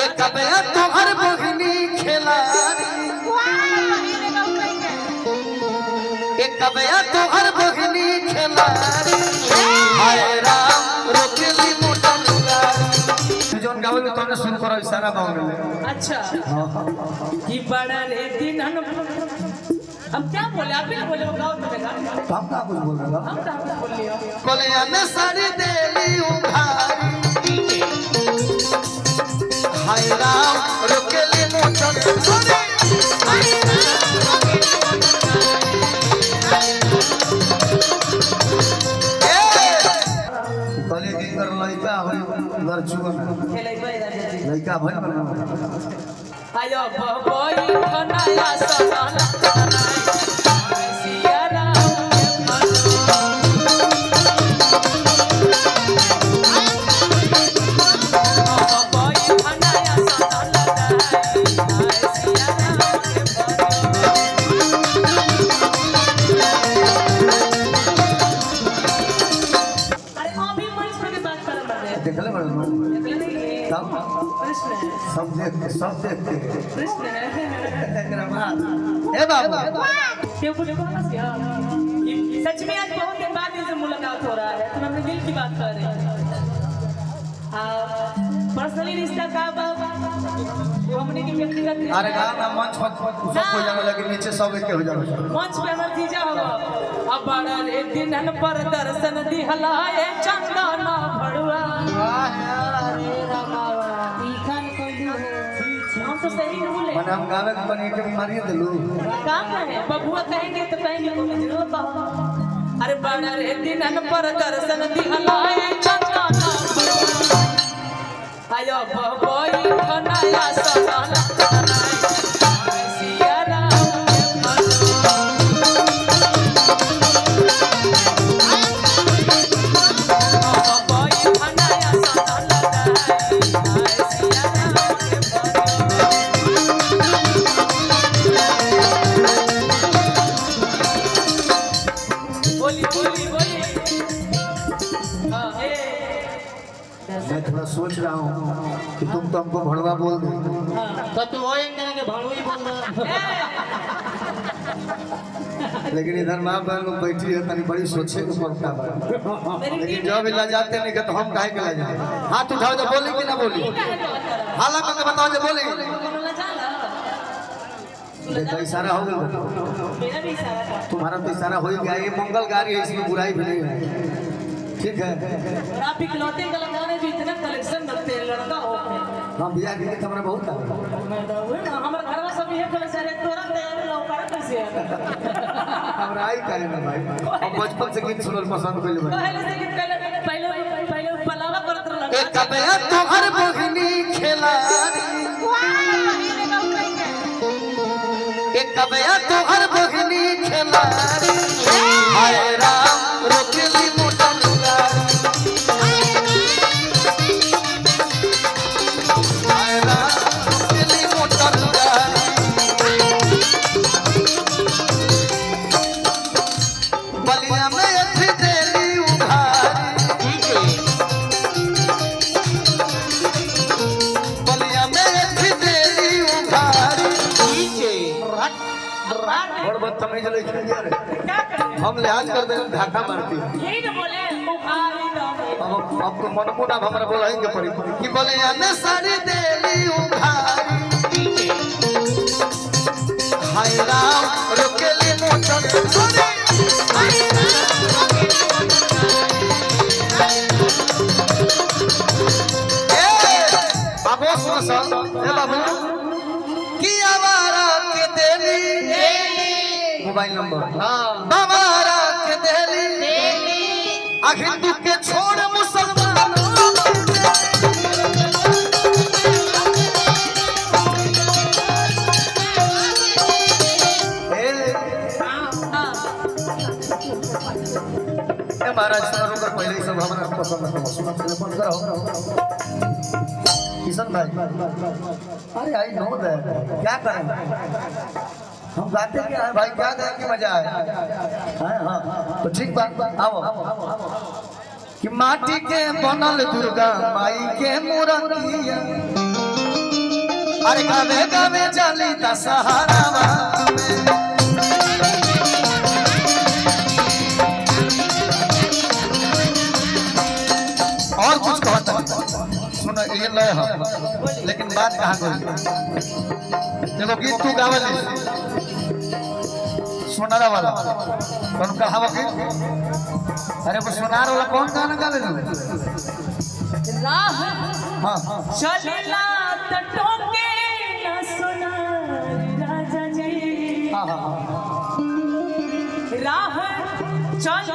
एक कबया तोहर बहिनी खेलारी एक कबया तोहर बहिनी खेलारी हाय राम रोकेली मोटा गाड़ी जोन गावे में तुमने सुन करो इशारा गावे में अच्छा कि बड़ा रे दिन हम क्या बोले आप ही ना बोले वो गाओ तो बेटा हम का कुछ बोल रहा हम तो बोल लियो कोलिया में साड़ी देली उघारी हाय राम रोकेली मोटा गाड़ी कले की कर लइका होई लड़चुन लइका भई आयो बबई खनाया सदाना सिया राम बबई खनाया सदाना सिया राम अरे अभी मंच पे बात कर रहे हैं देखले बड़ सब सब देखते कृष्ण है एकरा बाद ए बाबू क्यों कुछ बोलना सिया सच में आज बहुत दिन बाद इनसे मुलाकात हो रहा है तो हम अपने दिल की बात कर रहे हैं पर्सनली रिश्ता का बाबा जो हमने की व्यक्तिगत अरे गाना ना मंच पर सब हो जाने लगे नीचे सब एक हो जाने मंच पे हमर जीजा होगा अब बड़ा रे दिनन पर दर्शन दिहलाए चंदन भड़ुआ अरे रमावा तीखन कोई हो हम तो सही नहीं बोले मन हम गावे के बनी के बीमारी दिलू काम है बबुआ कहेंगे तो कहेंगे बोले जरूर कहो अरे बड़ा रे दिनन पर दर्शन दिहलाए चंदन भड़ुआ आयो बबई खनाया सदाना सिया राम बबई खनाया सदाना सिया राम बोली बोली बोली हां मैं थोड़ा सोच रहा हूँ कि तुम तो हमको भड़वा बोल दे तो तू वो एक तरह के भाड़ू ही बोल रहा लेकिन इधर माँ बहन लोग बैठी है तनी बड़ी सोचे को पड़ता है लेकिन जब इला जाते नहीं तो हम काहे के ला जाए हाथ उठाओ तो बोली कि ना बोली हाला करके बताओ जो बोली देखो इशारा हो गया मेरा भी इशारा था तुम्हारा तो इशारा हो ही गया ये मंगल कार्य है इसमें बुराई भी नहीं है ठीक है और आप इकलौते कलाकार जो इतना कलेक्शन रखते हैं लड़का हो हम बिया के हमरा बहुत है हमारा घर में सब ये कलेक्शन है तोरा तैयार लौकार कैसे है हमरा आई काहे ना भाई हम बचपन से गीत सुनल पसंद कइले भाई पहले से गीत पहले पलावा करत रहा एक कबया तोहर बहिनी खेलारी एक कबया तोहर बहिनी खेलारी हाय राम रोकेली मोटा गाड़ी हाय राम रोकेली मोटा गाड़ी बलिया में एथी देली उघारी बलिया में एथी देली उघारी और बदतमीज लड़की यार हम लिहाज कर दे ढाका मारती यही ना बोले बुखारी दम अब तो मन को ना हमरा बोलाएंगे पड़ी कि बोले हमें साड़ी देली उघारी हाय राम रोकेली मोटर बाबू सुन ए बाबू की आवारा के देली मोबाइल नंबर हां बाबारा के देली हिंदू के छोड़ मुसलमान महाराज पहले ही सब हमारा पसंद बंद करो किशन भाई अरे आई नो दैट क्या करें हम गाते क्या है भाई क्या गाए की मजा है हाँ तो ठीक बात आओ कि माटी के बनल दुर्गा माई के मूर्तिया अरे गावे गावे जाली ता सहारा और कुछ कहता सुनो ये लय है लेकिन बात कहाँ गई देखो गीत तू गावल सोनारा वाला कौन कहावा के अरे वो सोनार वाला कौन गाना गावे राह हाँ चलेला त टोके ना सोनार राजा जी हाँ हाँ राह चल